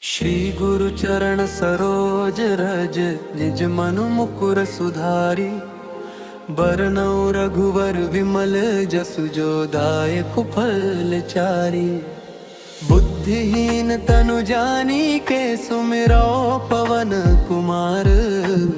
श्री गुरु चरण सरोज रज, निज मनु मुकुर सुधारी। बरनौ रघुवर विमल जसु, जो दायक फल चारी। बुद्धिहीन तनु जानिके, सुमिरौ पवन कुमार।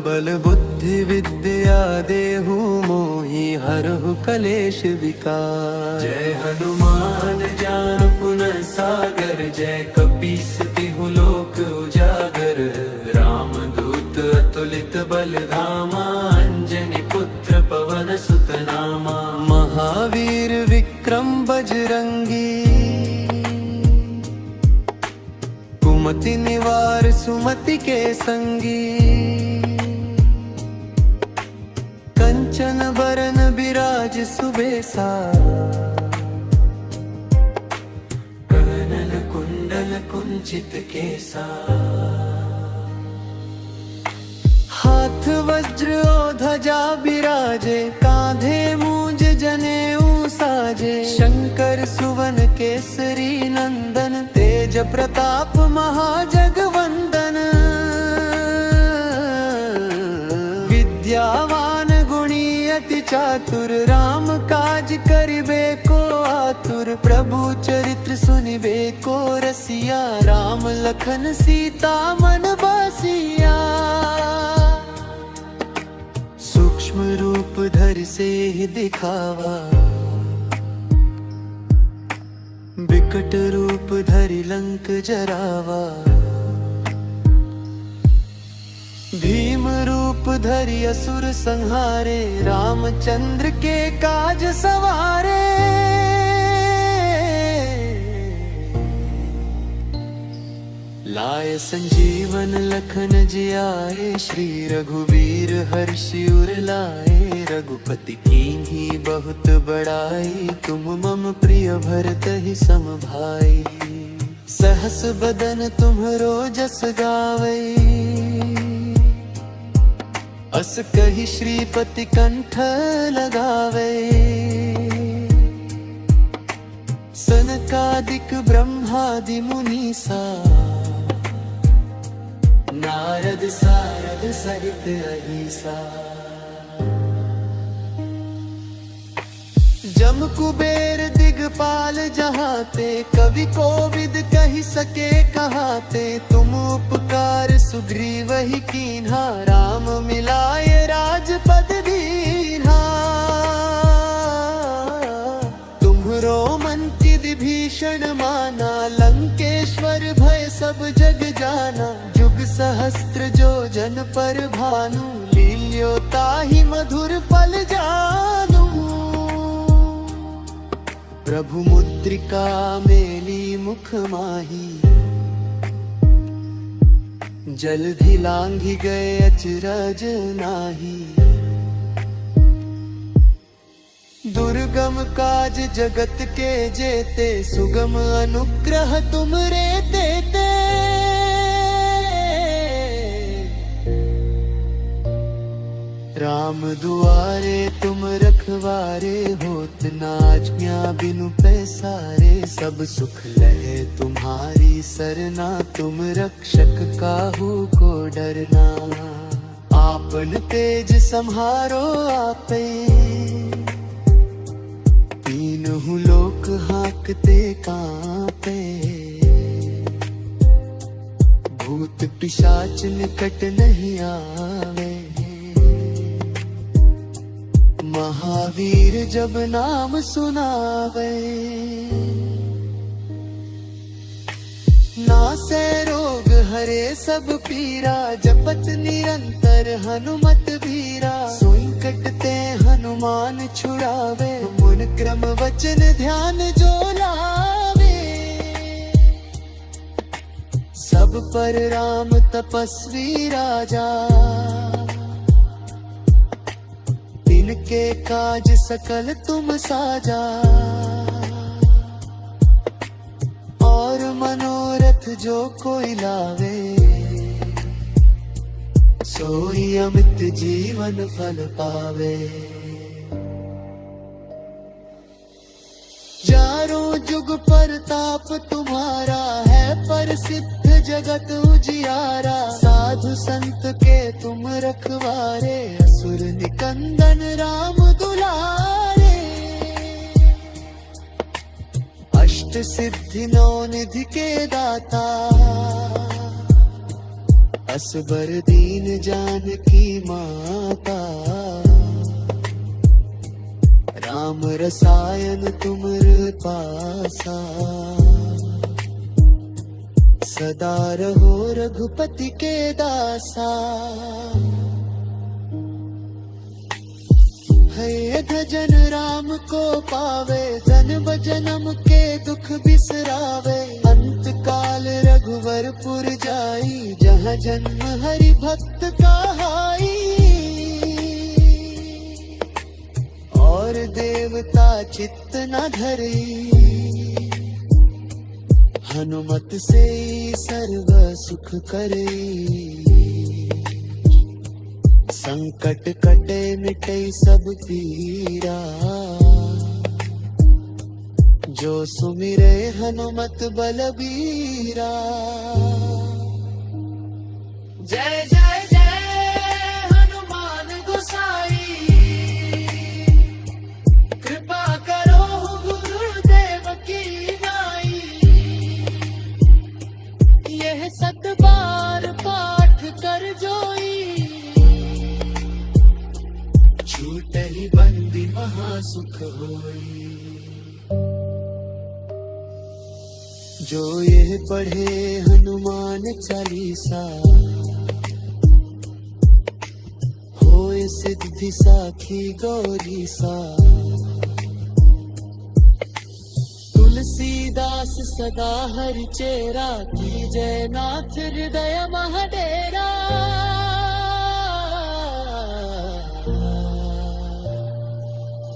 बल बुद्धि विद्या देहु मोहि, हरहु कलेश विकार। जय हनुमान ज्ञान गुण सागर, जय कपीस तिहु लोक उजागर। राम दूत अतुलित बल धामा, अंजनी पुत्र पवन सुत नामा। महावीर विक्रम बजरंगी, कुमति निवार सुमति के संगी। कंचन बरन बिराज सुबेसा, कानन कुंडल कुंचित केसा। हाथ वज्र और ध्वजा बिराजे, कांधे मूंज जनेऊ साजे। शंकर सुवन केसरी नंदन, तेज प्रताप महाजगवंदन। विद्यावान गुणी अति चातुर, राम काज करिबे को आतुर। प्रभु चरित्र सुनिबे को रसिया, राम लखन सीता मन बसिया। सूक्ष्म रूप धरि सिहि दिखावा, विकट रूप धरि लंक जरावा। भीम रूप धरि असुर संहारे, रामचंद्र के काज सवारे। लाए संजीवन लखन जियाए, श्री रघुवीर हर्षि उर लाए। रघुपति कीन्ही बहुत बड़ाई, तुम मम प्रिय भरतहि सम भाई। सहस बदन तुम्हरो जस गावै, अस कहि श्रीपति कंठ लगावै। सनकादिक ब्रह्मादि मुनीसा, नारद सारद सहित अहिसा। जम कुबेर दिगपाल जहाते, कवि कोविद कहि सके कहाते। तुम उपकार सुग्रीवहि कीन्हा, राम मिलाए राजपद दीन्हा। तुम्हरो मंति विभीषण माना, लंकेश्वर भय सब जग जाना। जुग सहस्त्र जो जन पर भानु, लील्यो ताहि मधुर फल जानू। प्रभु मुद्रिका मेली मुख माही, जलधि लांघि गए अचरज नाही। दुर्गम काज जगत के जेते, सुगम अनुग्रह तुमरे देते। राम दुआरे तुम रखवारे, होत न आज्ञा बिनु पैसारे। सब सुख लहे तुम्हारी सरना, तुम रक्षक काहू को डरना। आपन तेज सम्हारो आपे, तीनहु लोक हांकते कांपे। भूत पिशाच निकट नहीं आवे, महावीर जब नाम सुनावे। नासै रोग हरे सब पीरा, जपत निरंतर हनुमत बीरा। सोई कटते हनुमान छुड़ावे, मुन क्रम वचन ध्यान जो लावे। सब पर राम तपस्वी राजा, तिनके काज सकल तुम साजा। और मनोरथ जो कोई लावे, सोई अमित जीवन फल पावे। चारों जुग परताप तुम्हारा है, प्रसिद्ध जगत उजियारा, साधु संत के तुम रखवारे, असुर निकंदन राम दुलारे। अष्ट सिद्धि नौ निधि के दाता, असबर दीन जानकी माता। राम रसायन तुमर पासा, सदा रहो रघुपति के दासा। है भजन राम को पावे, जन्म जन्म के दुख बिसरावे। अंत काल रघुवरपुर जाई, जहाँ जन्म हरि भक्त कहाई। और देवता चित्त न धरी, हनुमत से सर्व सुख करे। संकट कटे मिटे सब पीरा, जो सुमिरे हनुमत बलबीरा। जय जय जय हनुमान गोसाई, कृपा करो गुरुदेव की नाई। यह सत बार पाठ कर जोई, छूटे ही बंदी महासुख होई। जो यह पढ़े हनुमान चालीसा, होए सिद्धि साखी गौरी सा। तुलसीदास सदा हरि चेरा, की जय नाथ हृदय महडेरा।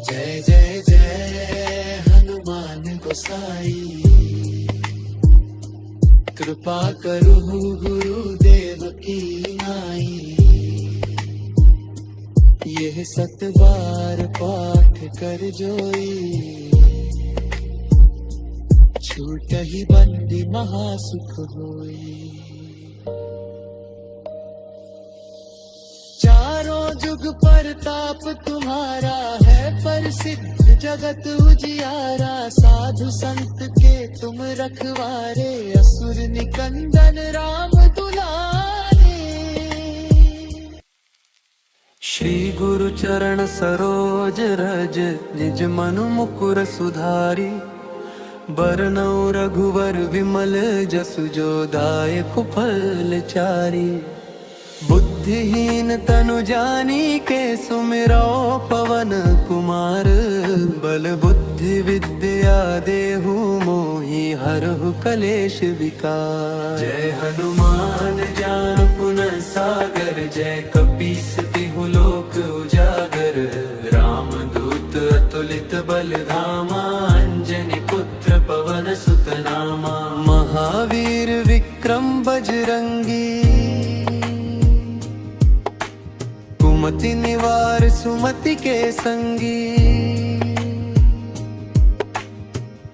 जय जय जय हनुमान गोसाई, कृपा करो गुरुदेव की नाई। यह सत बार पाठ कर जोई, छूट ही बंदी महासुख होई। चारों जुग परताप तुम्हारा है प्रसिद्ध, जगत उजियारा। साधु संत के तुम रखवारे, असुर निकंदन राम दुलारे। श्री गुरु चरण सरोज रज, निज मनु मुकुर सुधारी। बरनउँ रघुवर विमल जसु, जो दायक फल चारी। बुद्धिहीन तनु जानी के, सुमिरो पवन कुमार। बल बुद्धि विद्या देहु मोहि, हरहु कलेश विकार। जय हनुमान ज्ञान गुण सागर, जय कपीस तिहु लोक उजागर। राम दूत अतुलित बल धामा, अंजनी पुत्र पवन सुत नामा। महावीर विक्रम बजरंगी, कुमति निवार सुमति के संगी।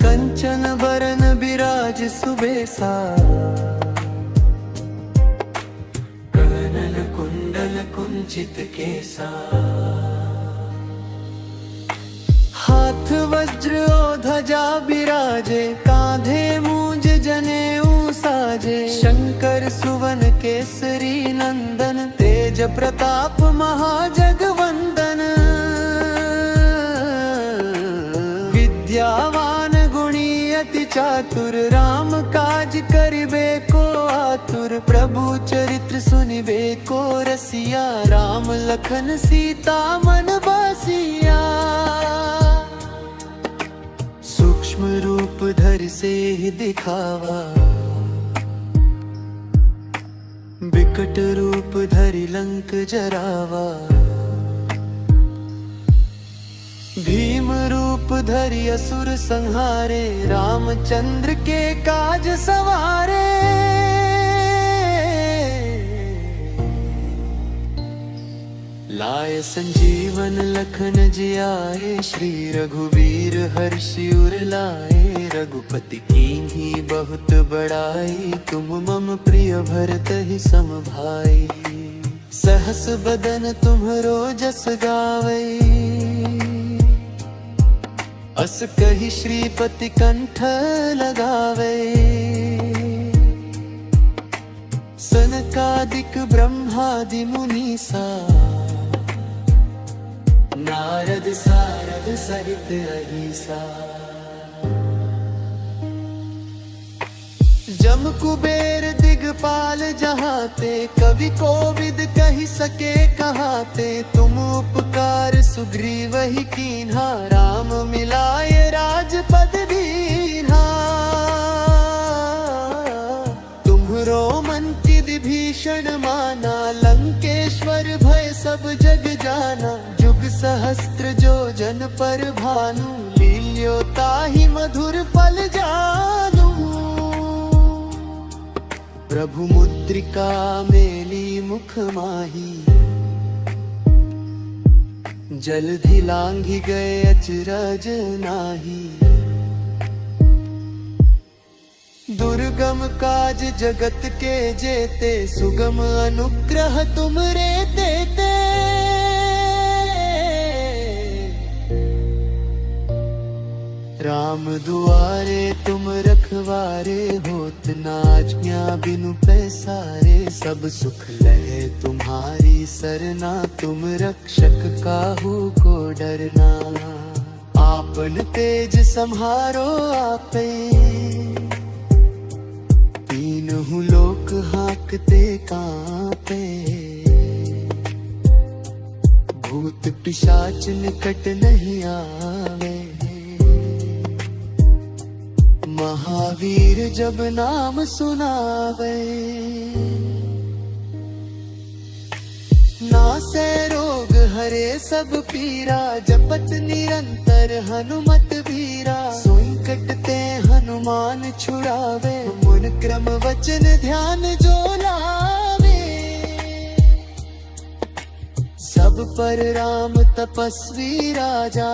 कंचन बरन बिराज सुबेसा, कानन कुंडल कुंचित केसा। हाथ वज्र और ध्वजा बिराजे, कांधे मूंज जनेऊ साजे। शंकर सुवन केसरी नंदन, तेज प्रताप महाजगवंदन। विद्यावान गुणी अति चातुर, राम काज करिबे को आतुर। प्रभु चरित्र सुनिबे को रसिया, राम लखन सीता मन बसिया। सूक्ष्म रूप धर से ही दिखावा, विकट रूप धरि लंक जरावा। भीम रूप धरि असुर संहारे, रामचंद्र के काज सवारे। लाए संजीवन लखन जियाए, श्री रघुवीर हर्षि उर लाए। रघुपति कीन्ही बहुत बड़ाई, तुम मम प्रिय भरत ही सम भाई। सहस बदन तुम्हरो जस गावै, अस कहि श्रीपति कंठ लगावे। सनकादिक ब्रह्मादि मुनीसा, नारद सारद सहित अहिसा। जम कुबेर दिगपाल जहाते, कवि कोविद कहि सके कहाते। तुम उपकार सुग्रीव ही कीन्हा, राम मिलाए राजपद दीन्हा। तुम्हरो मन चिद भीषण माना, लंकेश्वर भय सब जग जाना। जुग सहस्त्र जो जन पर भानु, लील्यो ताहि मधुर फल जानू। प्रभु मुद्रिका मेली मुख माही, जलधि लांघि गए अचरज नाही। दुर्गम काज जगत के जेते, सुगम अनुग्रह तुमरे देते। राम दुआरे तुम रखवारे, होत न आज्ञा बिनु पैसारे। सब सुख लहे तुम्हारी सरना, तुम रक्षक काहू को डरना। आपन तेज सम्हारो आपे, तीनहु लोक हाँकते कांपे। भूत पिशाच निकट नहीं आवे, महावीर जब नाम सुनावे। नासे रोग हरे सब पीरा, जपत निरंतर हनुमत बीरा। सोई कटते हनुमान छुड़ावे, मन क्रम वचन ध्यान जो लावे। सब पर राम तपस्वी राजा,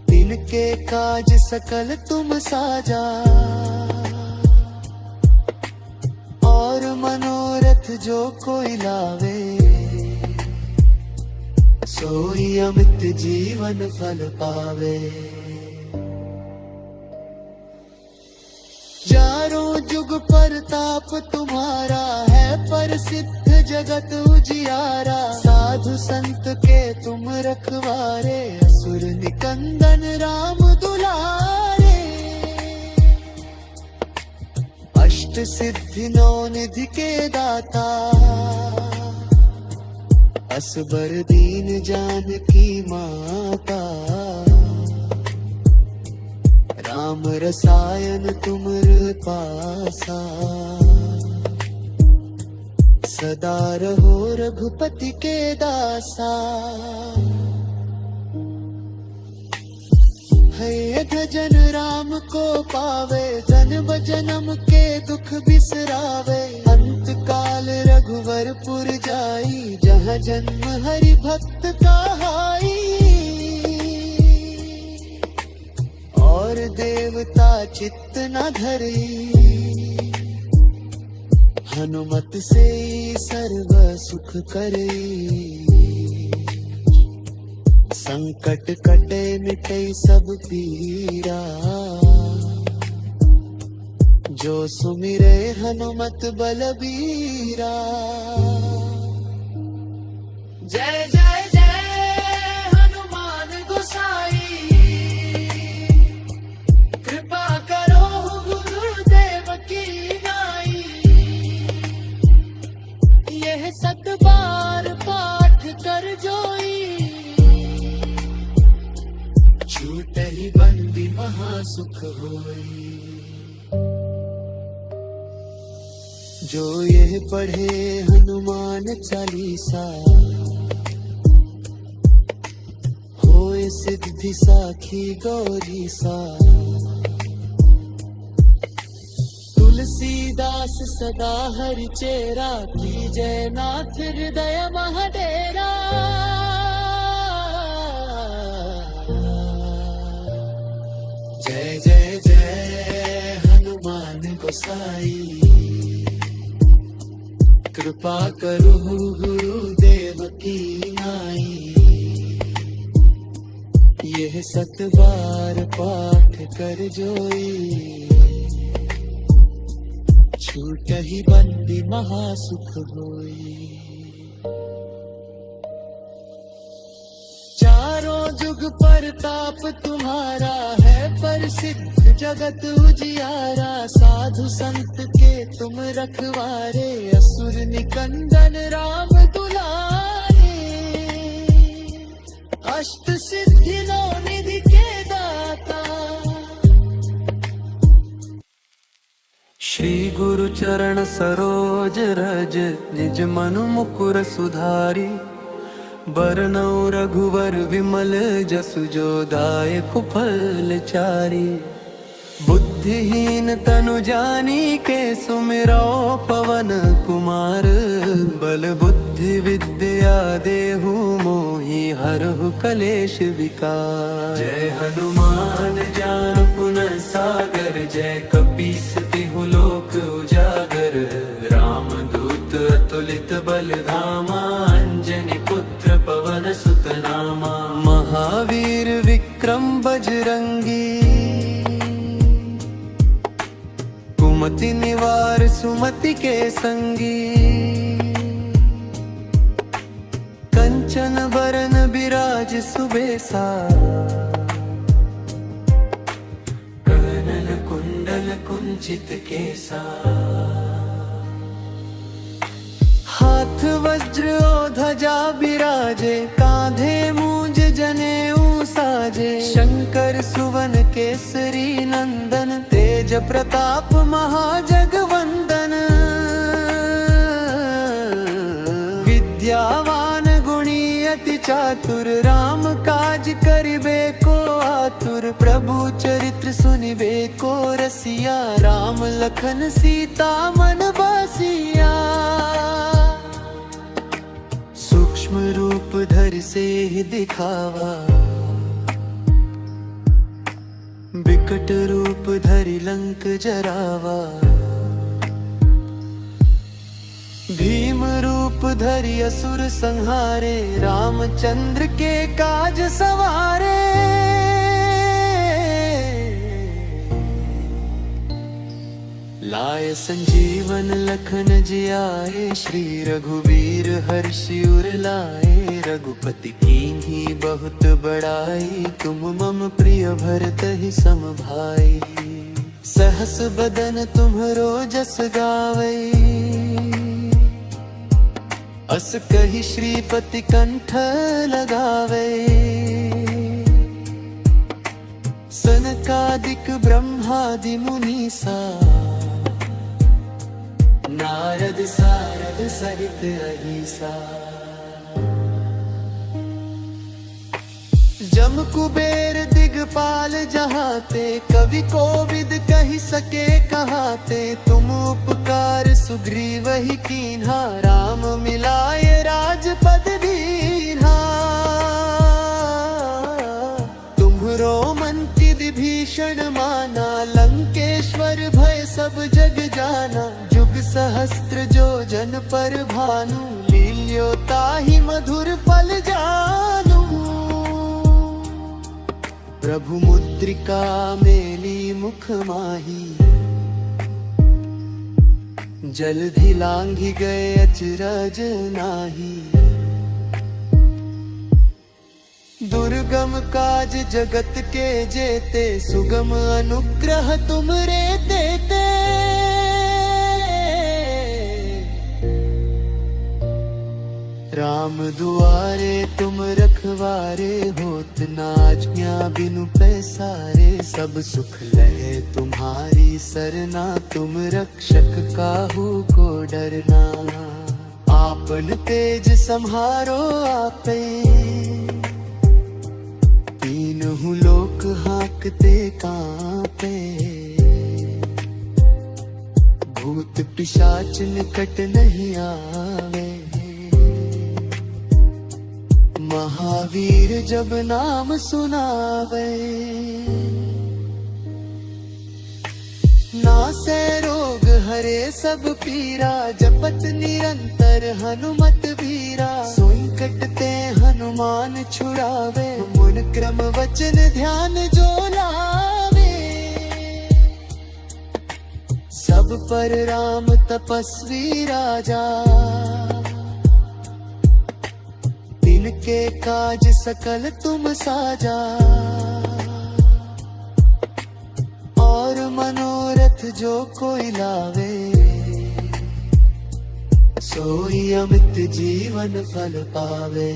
तिनके काज सकल तुम साजा। और मनोरथ जो कोई लावे, सोई अमित जीवन फल पावे। चारों जुग परताप तुम्हारा है, प्रसिद्ध जगत उजियारा। साधु संत के तुम रखवारे, असुर निकंदन राम दुलारे। अष्ट सिद्धि नौ निधि के दाता, असबर दीन जानकी माता। राम रसायन तुमर पासा, सदा रहो रघुपति के दासा। है भजन राम को पावे, जन्म जन्म के दुख बिसरावे। अंत काल रघुवरपुर जाई, जहाँ जन्म हरि भक्त कहाई। और देवता चित्त न धरी, हनुमत से सर्व सुख करे। संकट कटे मिटे सब पीरा, जो सुमिरे हनुमत बलबीरा। जय जय जय हनुमान गोसाई, कृपा करो गुरुदेव की नाई। यह सत बार पाठ कर जोई, छूट ही बंदी महासुख होई। जो यह पढ़े हनुमान चालीसा, होए सिद्धि साखी गौरी सा। तुलसीदास सदा हरि चेरा, की जय नाथ हृदय महाडेरा। जय जय जय हनुमान गोसाई, कृपा करो गुरुदेव की नाई। यह 7 बार पाठ कर जोई, छूट ही बंदी महासुख होई। चारों जुग परताप तुम्हारा है प्रसिद्ध, जगत उजियारा। साधु संत के तुम रखवारे, असुर निकंदन राम दुलारे। अष्ट सिद्धि नौ निधि के दाता, श्री गुरु चरण सरोज रज, निज मनु मुकुर सुधारी। बरनौ रघुवर विमल जसु, जो दायक फल चारी। बुद्धिहीन तनु जानी के, सुमिरौ पवन कुमार। बल बुद्धि विद्या देहु मोहि, हरहु कलेश विकार। जय हनुमान ज्ञान गुण सागर, जय कपीस तिहु लोक उजागर। राम दूत अतुलित बल धामा, अंजनी पुत्र पवन सुत नामा। महावीर विक्रम बजरंगी, कुमति निवार सुमति के संगी। कंचन बरन बिराज सुबेसा, कानन कुंडल कुंचित केसा। हाथ वज्र और ध्वजा बिराजे, कांधे मूंज जनेऊ साजे। शंकर सुवन केसरी नंदन, तेज प्रताप महाजगवंदन। विद्यावान गुणी अति चातुर, राम काज करिबे को आतुर। प्रभु चरित्र सुनिबे को रसिया, राम लखन सीता मन बसिया। सूक्ष्म रूप धरि सिहि दिखावा, विकट रूप धरि लंक जरावा। भीम रूप धरि असुर संहारे, रामचंद्र के काज सवारे। लाए संजीवन लखन जियाए, श्री रघुवीर हर्षि उर लाए। रघुपति कीन्ही बहुत बड़ाई, तुम मम प्रिय भरतहि सम भाई। सहस बदन तुम्हरो जस गावई, अस कहि श्रीपति कंठ लगावे। सनकादिक ब्रह्मादि मुनीसा, नारद सारद सहित अहिसा। जम कुबेर दिगपाल जहाते, कवि कोविद कहि सके कहाते। तुम उपकार सुग्रीव ही कीन्हा, राम मिलाए राजपद दीन्हा। तुम्हरो मन किद भीषण माना, लंकेश्वर भय सब जग जाना। जुग सहस्त्र जो जन पर भानु, लील्यो ताहि मधुर फल जानू। प्रभु मुद्रिका मेली मुख माही, जलधि लांघि गए अचरज नाही। दुर्गम काज जगत के जेते, सुगम अनुग्रह तुमरे देते। राम दुआरे तुम रखवारे, होत न आज्ञा बिनु पैसारे। सब सुख लहे तुम्हारी सरना, तुम रक्षक काहू को डरना। आपन तेज सम्हारो आपे, तीनहु लोक हांकते कांपे। भूत पिशाच निकट नहीं आवे। महावीर जब नाम सुनावे, नासे रोग हरे सब पीरा, जपत निरंतर हनुमत वीरा। सोई कटते हनुमान छुड़ावे, मुन क्रम वचन ध्यान जो लावे। सब पर राम तपस्वी राजा, तिनके काज सकल तुम साजा। और मनोरथ जो कोई लावे, सोई अमित जीवन फल पावे।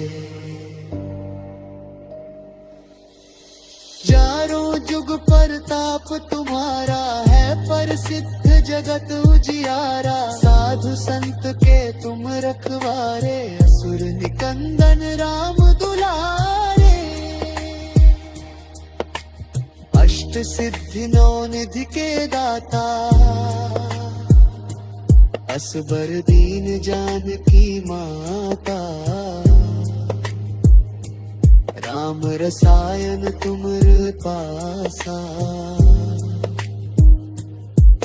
चारों जुग परताप तुम्हारा है, प्रसिद्ध जगत उजियारा। साधु संत के तुम रखवारे, असुर निकंदन राम दुलारे। अष्ट सिद्धि नौ निधि के दाता, असबर दीन जानकी माता। राम रसायन तुमर पासा,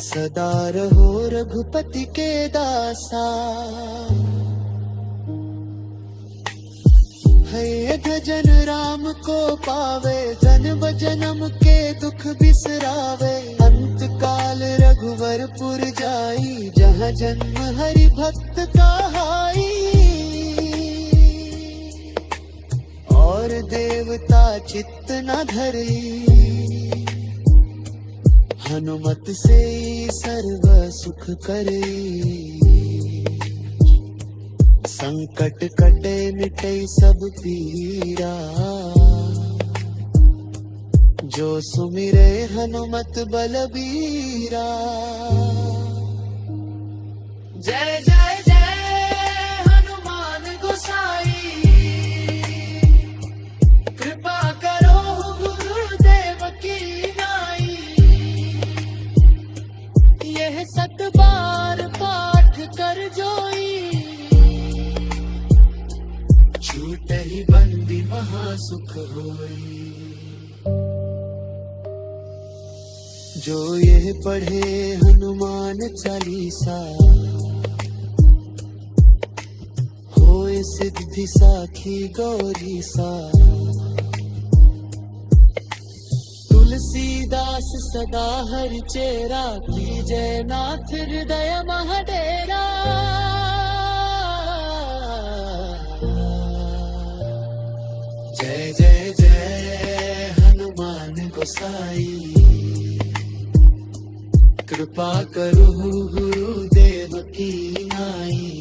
सदा रहो रघुपति के दासा। है भजन राम को पावे, जन्म जन्म के दुख बिसरावे। अंत काल रघुवरपुर जाई, जहाँ जन्म हरि भक्त कहाई। और देवता चित्त न धरी, हनुमत से सर्व सुख करे। संकट कटे मिटे सब पीरा, जो सुमिरे हनुमत बलबीरा। जय जय जय हनुमान गोसाई, कृपा करो गुरुदेव की नाई। यह 7 बार पाठ कर जोई, छूटे ही बंदी महासुख होई। जो यह पढ़े हनुमान चालीसा, होए सिद्धि साखी गौरी सा। तुलसीदास सदा हरि चेरा, कीजय नाथ हृदय महडेरा। जय जय जय हनुमान गोसाई, कृपा करो गुरुदेव की नाई।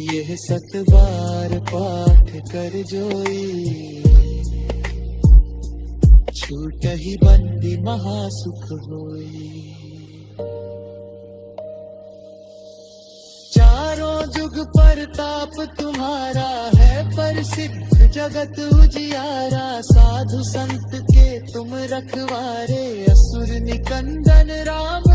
यह 7 बार पाठ कर जोई, छूट ही बंदी महासुख होई। चारों जुग परताप तुम्हारा है, प्रसिद्ध जगत उजियारा। साधु संत के तुम रखवारे, असुर निकंदन राम